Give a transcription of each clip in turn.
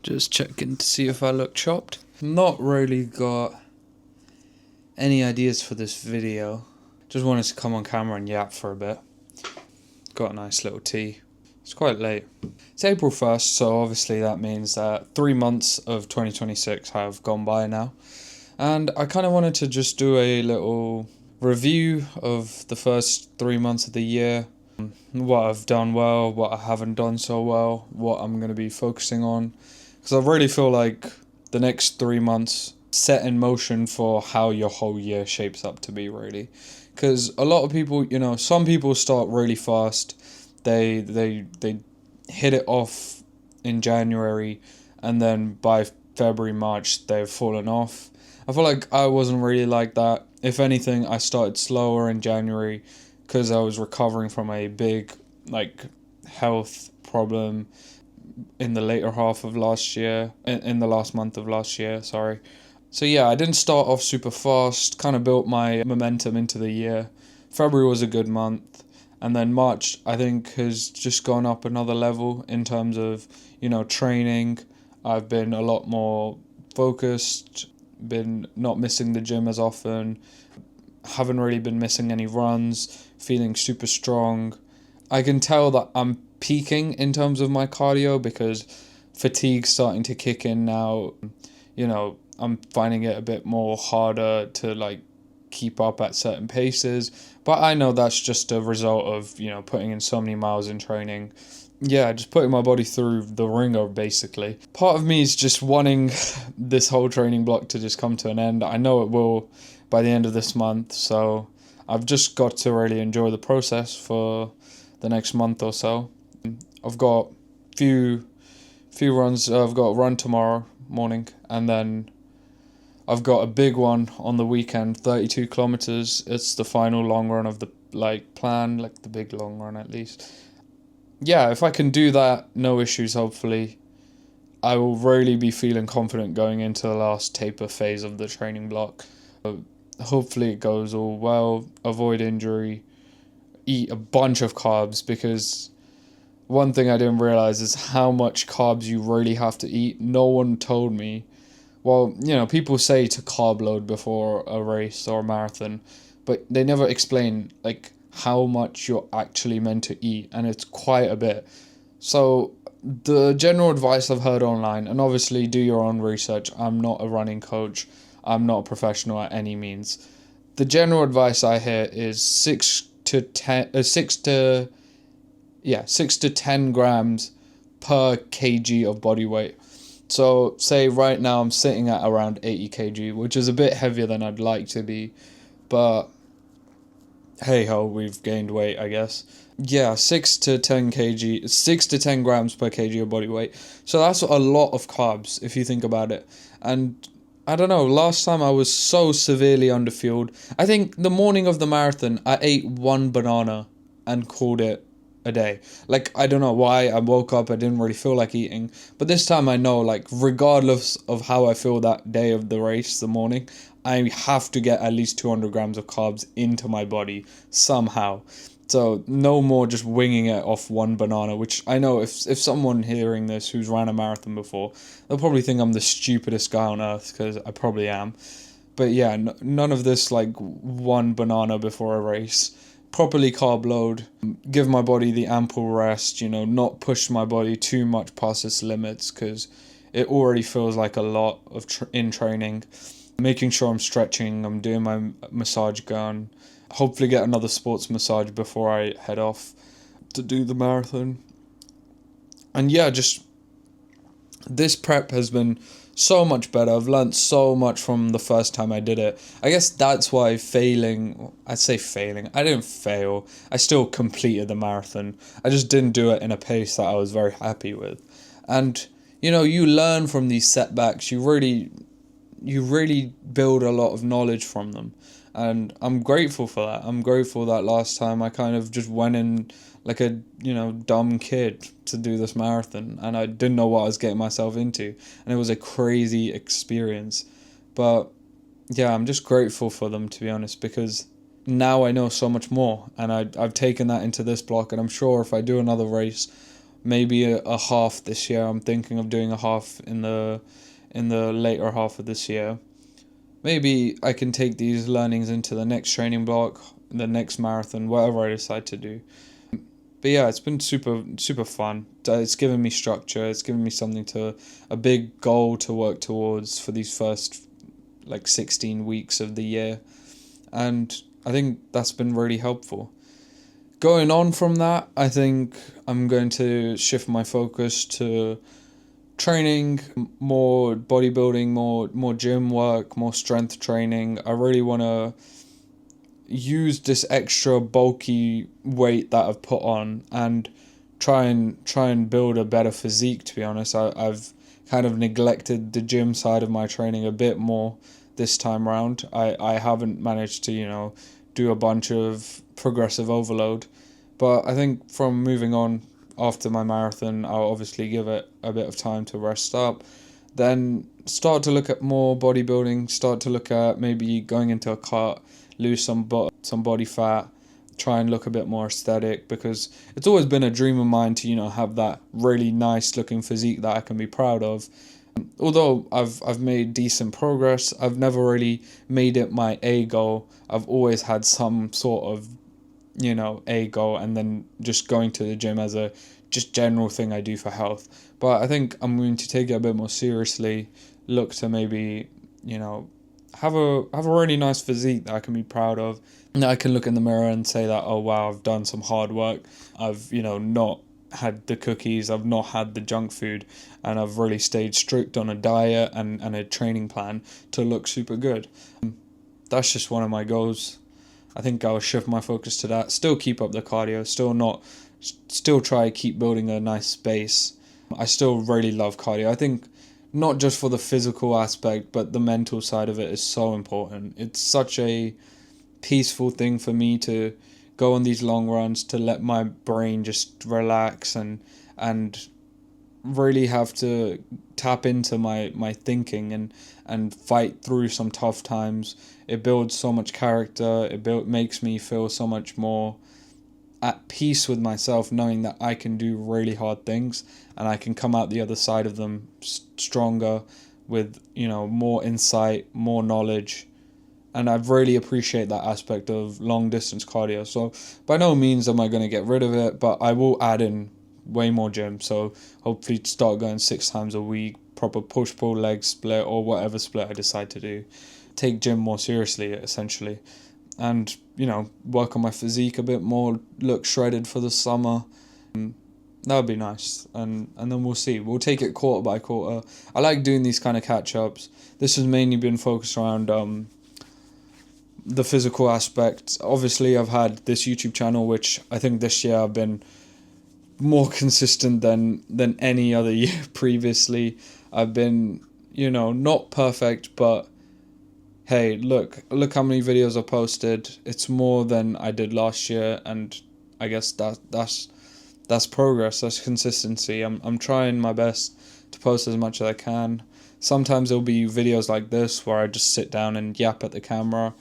Just checking to see if I look chopped. Not really got any ideas for this video. Just wanted to come on camera and yap for a bit. Got a nice little tea. It's quite late. It's April 1st, so obviously that means that 3 months of 2026 have gone by now. And I kind of wanted to just do a little review of the first 3 months of the year. What I've done well, what I haven't done so well, what I'm going to be focusing on. Because I really feel like the next 3 months set in motion for how your whole year shapes up to be, really. Because a lot of people, some people start really fast. They hit it off in January, and then by February, March, they've fallen off. I feel like I wasn't really like that. If anything, I started slower in January because I was recovering from a big, health problem in the later half of last year, in the last month of last year, sorry. So yeah, I didn't start off super fast, kind of built my momentum into the year. February was a good month, and then March, I think, has just gone up another level in terms of, training. I've been a lot more focused, been not missing the gym as often, haven't really been missing any runs, feeling super strong. I can tell that I'm peaking in terms of my cardio because fatigue's starting to kick in now. I'm finding it a bit more harder to keep up at certain paces, but I know that's just a result of putting in so many miles in training. Yeah, just putting my body through the ringer, basically. Part of me is just wanting this whole training block to just come to an end. I know it will by the end of this month, so I've just got to really enjoy the process for the next month or so. I've got few runs. I've got a run tomorrow morning, and then I've got a big one on the weekend, 32 kilometers. It's the final long run of the plan, the big long run at least. Yeah, if I can do that, no issues, hopefully, I will really be feeling confident going into the last taper phase of the training block. Hopefully it goes all well, avoid injury, eat a bunch of carbs, because one thing I didn't realize is how much carbs you really have to eat. No one told me. Well, people say to carb load before a race or a marathon, but they never explain how much you're actually meant to eat, and it's quite a bit. So the general advice I've heard online, and obviously do your own research. I'm not a running coach. I'm not a professional at any means. The general advice I hear is 6 to 10 grams per kg of body weight. So say right now I'm sitting at around 80 kg, which is a bit heavier than I'd like to be, but hey ho, we've gained weight, I guess. Yeah, 6 to 10 grams per kg of body weight. So that's a lot of carbs if you think about it. And I don't know, last time I was so severely underfueled. I think the morning of the marathon, I ate one banana and called it a day. I don't know why, I woke up, I didn't really feel like eating. But this time I know, regardless of how I feel that day of the race, the morning, I have to get at least 200 grams of carbs into my body somehow. So no more just winging it off one banana, which I know if someone hearing this who's ran a marathon before, they'll probably think I'm the stupidest guy on earth, because I probably am. But yeah, none of this one banana before a race. Properly carb load, give my body the ample rest, not push my body too much past its limits, because it already feels like a lot of in training. Making sure I'm stretching, I'm doing my massage gun. Hopefully get another sports massage before I head off to do the marathon. And yeah, just this prep has been so much better. I've learnt so much from the first time I did it. I guess that's why I didn't fail. I still completed the marathon. I just didn't do it in a pace that I was very happy with. And, you learn from these setbacks. You really build a lot of knowledge from them. And I'm grateful for that. I'm grateful that last time I kind of just went in like a, dumb kid to do this marathon, and I didn't know what I was getting myself into. And it was a crazy experience. But yeah, I'm just grateful for them, to be honest, because now I know so much more, and I've taken that into this block, and I'm sure if I do another race, maybe a half this year. I'm thinking of doing a half in the later half of this year. Maybe I can take these learnings into the next training block, the next marathon, whatever I decide to do. But yeah, it's been super fun. It's given me structure. It's given me a big goal to work towards for these first 16 weeks of the year. And I think that's been really helpful. Going on from that, I think I'm going to shift my focus to training, more bodybuilding, more gym work, more strength training. I really want to use this extra bulky weight that I've put on and try and build a better physique. To be honest, I've kind of neglected the gym side of my training a bit more this time round. I haven't managed to do a bunch of progressive overload, but I think from moving on after my marathon, I'll obviously give it a bit of time to rest up, then start to look at more bodybuilding, start to look at maybe going into a cut, lose some body fat, try and look a bit more aesthetic, because it's always been a dream of mine to have that really nice looking physique that I can be proud of. Although I've made decent progress, I've never really made it my A goal. I've always had some sort of A goal, and then just going to the gym as a just general thing I do for health. But I think I'm going to take it a bit more seriously, look to maybe have a really nice physique that I can be proud of, and that I can look in the mirror and say that, oh wow, I've done some hard work. I've not had the cookies, I've not had the junk food, and I've really stayed strict on a diet and a training plan to look super good. That's just one of my goals. I think I'll shift my focus to that. Still keep up the cardio, still try keep building a nice base. I still really love cardio. I think not just for the physical aspect, but the mental side of it is so important. It's such a peaceful thing for me to go on these long runs, to let my brain just relax and really have to tap into my thinking and fight through some tough times. It builds so much character. Makes me feel so much more at peace with myself, knowing that I can do really hard things and I can come out the other side of them stronger with more insight, more knowledge. And I really appreciate that aspect of long distance cardio. So by no means am I going to get rid of it, but I will add in way more gym. So hopefully start going 6 times a week, proper push-pull leg split or whatever split I decide to do. Take gym more seriously, essentially. And, work on my physique a bit more, look shredded for the summer. That would be nice. And then we'll see. We'll take it quarter by quarter. I like doing these kind of catch-ups. This has mainly been focused around the physical aspect. Obviously, I've had this YouTube channel, which I think this year I've been more consistent than any other year previously. I've been, not perfect, but hey, look how many videos I posted. It's more than I did last year, and I guess that's progress, that's consistency. I'm trying my best to post as much as I can. Sometimes there'll be videos like this where I just sit down and yap at the camera.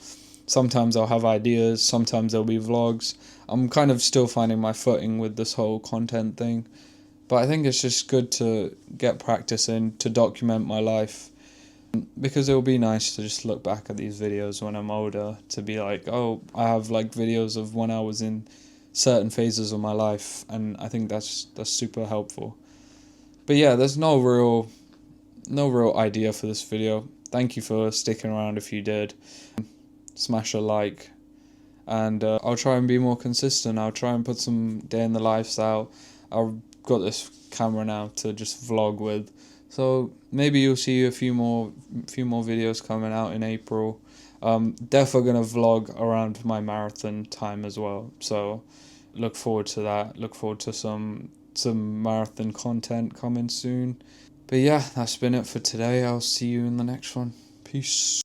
Sometimes I'll have ideas, sometimes there'll be vlogs. I'm kind of still finding my footing with this whole content thing. But I think it's just good to get practice in, to document my life. Because it will be nice to just look back at these videos when I'm older, to be like, oh, I have videos of when I was in certain phases of my life, and I think that's super helpful. But yeah, there's no real idea for this video. Thank you for sticking around if you did. Smash a like, and I'll try and be more consistent. I'll try and put some day in the lives out. I've got this camera now to just vlog with, so maybe you'll see a few more videos coming out in April. Definitely gonna vlog around my marathon time as well, so look forward to that. Look forward to some marathon content coming soon. But yeah, that's been it for today. I'll see you in the next one. Peace.